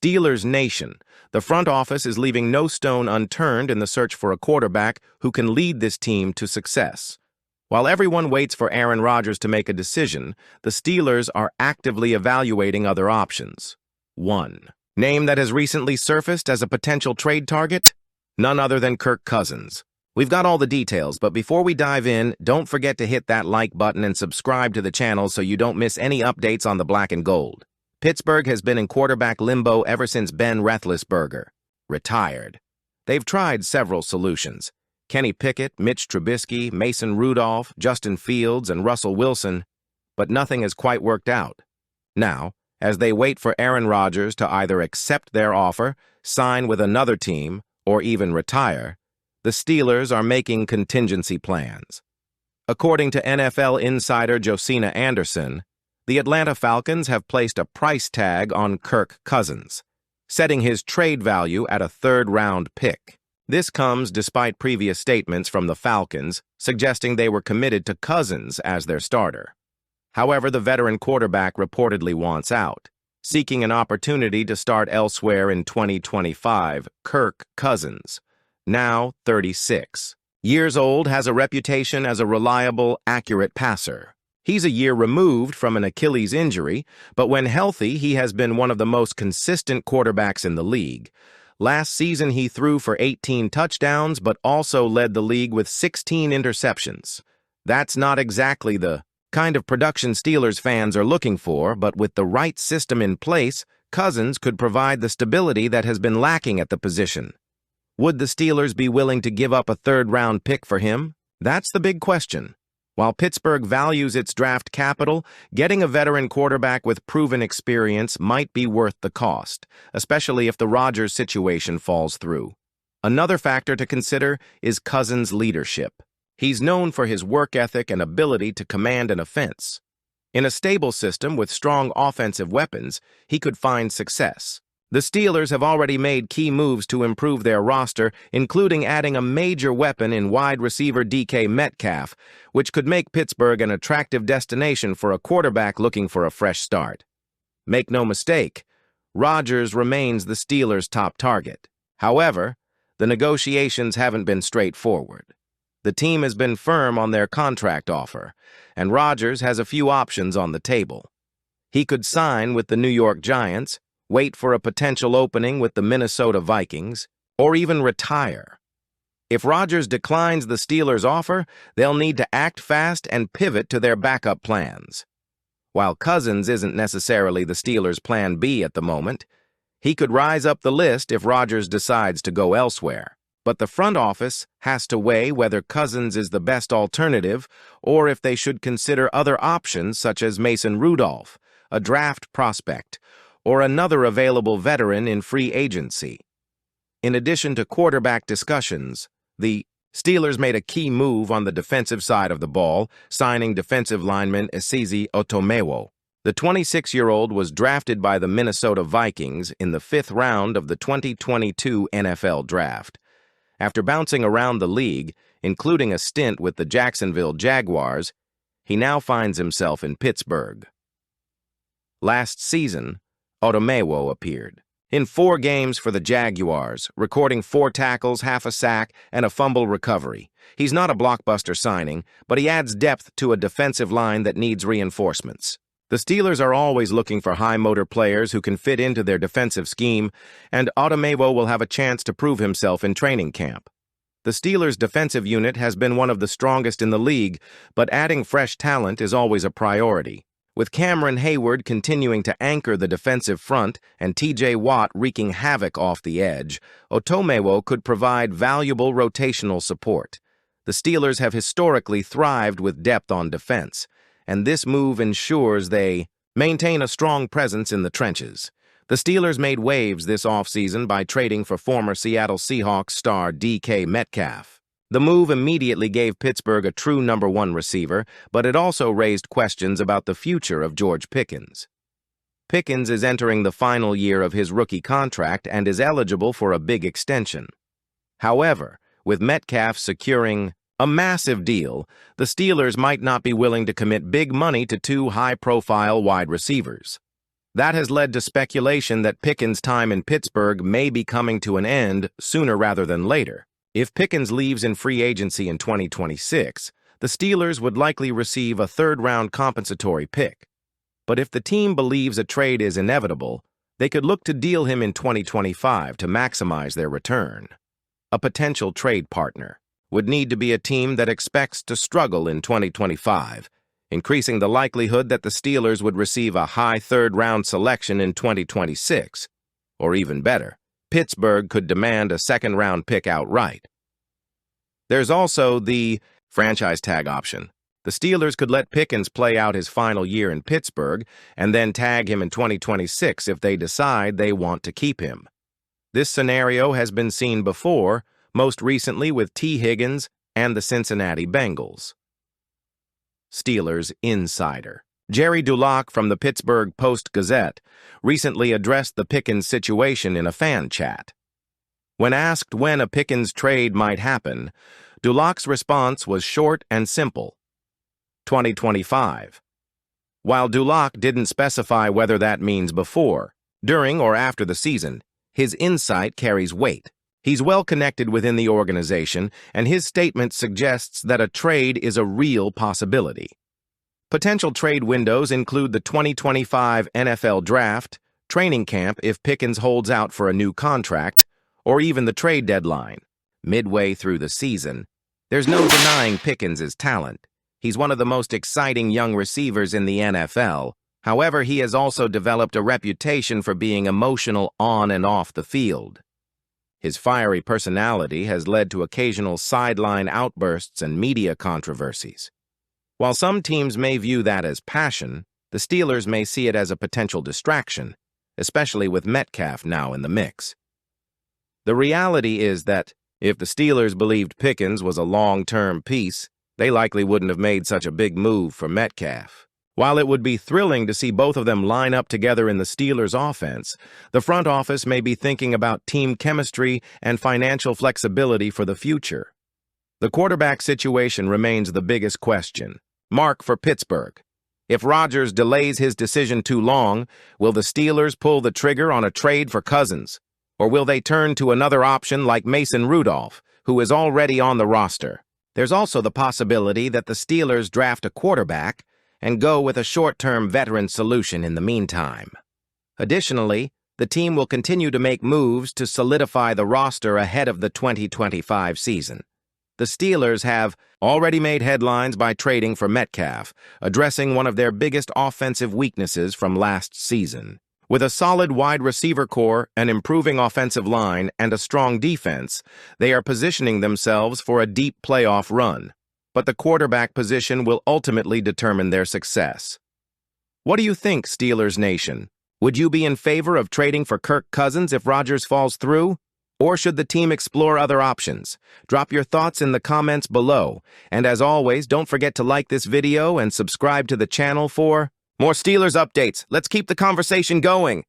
Steelers Nation. The front office is leaving no stone unturned in the search for a quarterback who can lead this team to success. While everyone waits for Aaron Rodgers to make a decision, the Steelers are actively evaluating other options. 1. Name that has recently surfaced as a potential trade target? None other than Kirk Cousins. We've got all the details, but before we dive in, don't forget to hit that like button and subscribe to the channel so you don't miss any updates on the black and gold. Pittsburgh has been in quarterback limbo ever since Ben Roethlisberger retired. They've tried several solutions. Kenny Pickett, Mitch Trubisky, Mason Rudolph, Justin Fields, and Russell Wilson, but nothing has quite worked out. Now, as they wait for Aaron Rodgers to either accept their offer, sign with another team, or even retire, the Steelers are making contingency plans. According to NFL insider Josina Anderson, the Atlanta Falcons have placed a price tag on Kirk Cousins, setting his trade value at a third-round pick. This comes despite previous statements from the Falcons suggesting they were committed to Cousins as their starter. However, the veteran quarterback reportedly wants out, seeking an opportunity to start elsewhere in 2025. Kirk Cousins, now 36 years old, has a reputation as a reliable, accurate passer. He's a year removed from an Achilles injury, but when healthy, he has been one of the most consistent quarterbacks in the league. Last season, he threw for 18 touchdowns, but also led the league with 16 interceptions. That's not exactly the kind of production Steelers fans are looking for, but with the right system in place, Cousins could provide the stability that has been lacking at the position. Would the Steelers be willing to give up a third-round pick for him? That's the big question. While Pittsburgh values its draft capital, getting a veteran quarterback with proven experience might be worth the cost, especially if the Rodgers situation falls through. Another factor to consider is Cousins' leadership. He's known for his work ethic and ability to command an offense. In a stable system with strong offensive weapons, he could find success. The Steelers have already made key moves to improve their roster, including adding a major weapon in wide receiver DK Metcalf, which could make Pittsburgh an attractive destination for a quarterback looking for a fresh start. Make no mistake, Rodgers remains the Steelers' top target. However, the negotiations haven't been straightforward. The team has been firm on their contract offer, and Rodgers has a few options on the table. He could sign with the New York Giants, wait for a potential opening with the Minnesota Vikings, or even retire. If Rodgers declines the Steelers' offer, they'll need to act fast and pivot to their backup plans. While Cousins isn't necessarily the Steelers' plan B at the moment, he could rise up the list if Rodgers decides to go elsewhere. But the front office has to weigh whether Cousins is the best alternative or if they should consider other options such as Mason Rudolph, a draft prospect, or another available veteran in free agency. In addition to quarterback discussions, the Steelers made a key move on the defensive side of the ball, signing defensive lineman Esezi Otomewo. The 26-year-old was drafted by the Minnesota Vikings in the 5th round of the 2022 NFL Draft. After bouncing around the league, including a stint with the Jacksonville Jaguars, he now finds himself in Pittsburgh. Last season, Otomewo appeared in 4 games for the Jaguars, recording 4 tackles, half a sack, and a fumble recovery. He's not a blockbuster signing, but he adds depth to a defensive line that needs reinforcements. The Steelers are always looking for high-motor players who can fit into their defensive scheme, and Otomewo will have a chance to prove himself in training camp. The Steelers' defensive unit has been one of the strongest in the league, but adding fresh talent is always a priority. With Cameron Hayward continuing to anchor the defensive front and T.J. Watt wreaking havoc off the edge, Otomewo could provide valuable rotational support. The Steelers have historically thrived with depth on defense, and this move ensures they maintain a strong presence in the trenches. The Steelers made waves this offseason by trading for former Seattle Seahawks star DK Metcalf. The move immediately gave Pittsburgh a true number 1 receiver, but it also raised questions about the future of George Pickens. Pickens is entering the final year of his rookie contract and is eligible for a big extension. However, with Metcalf securing a massive deal, the Steelers might not be willing to commit big money to 2 high-profile wide receivers. That has led to speculation that Pickens' time in Pittsburgh may be coming to an end sooner rather than later. If Pickens leaves in free agency in 2026, the Steelers would likely receive a third-round compensatory pick. But if the team believes a trade is inevitable, they could look to deal him in 2025 to maximize their return. A potential trade partner would need to be a team that expects to struggle in 2025, increasing the likelihood that the Steelers would receive a high third-round selection in 2026. Or even better, Pittsburgh could demand a second-round pick outright. There's also the franchise tag option. The Steelers could let Pickens play out his final year in Pittsburgh and then tag him in 2026 if they decide they want to keep him. This scenario has been seen before, most recently with T. Higgins and the Cincinnati Bengals. Steelers insider Jerry Dulac from the Pittsburgh Post-Gazette recently addressed the Pickens situation in a fan chat. When asked when a Pickens trade might happen, Dulac's response was short and simple: 2025. While Dulac didn't specify whether that means before, during, or after the season, his insight carries weight. He's well connected within the organization, and his statement suggests that a trade is a real possibility. Potential trade windows include the 2025 NFL Draft, training camp if Pickens holds out for a new contract, or even the trade deadline. Midway through the season, there's no denying Pickens' talent. He's one of the most exciting young receivers in the NFL. However, he has also developed a reputation for being emotional on and off the field. His fiery personality has led to occasional sideline outbursts and media controversies. While some teams may view that as passion, the Steelers may see it as a potential distraction, especially with Metcalf now in the mix. The reality is that if the Steelers believed Pickens was a long-term piece, they likely wouldn't have made such a big move for Metcalf. While it would be thrilling to see both of them line up together in the Steelers' offense, the front office may be thinking about team chemistry and financial flexibility for the future. The quarterback situation remains the biggest question. Mark for Pittsburgh. If Rodgers delays his decision too long, will the Steelers pull the trigger on a trade for Cousins? Or will they turn to another option like Mason Rudolph, who is already on the roster? There's also the possibility that the Steelers draft a quarterback and go with a short-term veteran solution in the meantime. Additionally, the team will continue to make moves to solidify the roster ahead of the 2025 season. The Steelers have already made headlines by trading for Metcalf, addressing one of their biggest offensive weaknesses from last season. With a solid wide receiver core, an improving offensive line, and a strong defense, they are positioning themselves for a deep playoff run. But the quarterback position will ultimately determine their success. What do you think, Steelers Nation? Would you be in favor of trading for Kirk Cousins if Rodgers falls through? Or should the team explore other options? Drop your thoughts in the comments below. And as always, don't forget to like this video and subscribe to the channel for more Steelers updates. Let's keep the conversation going.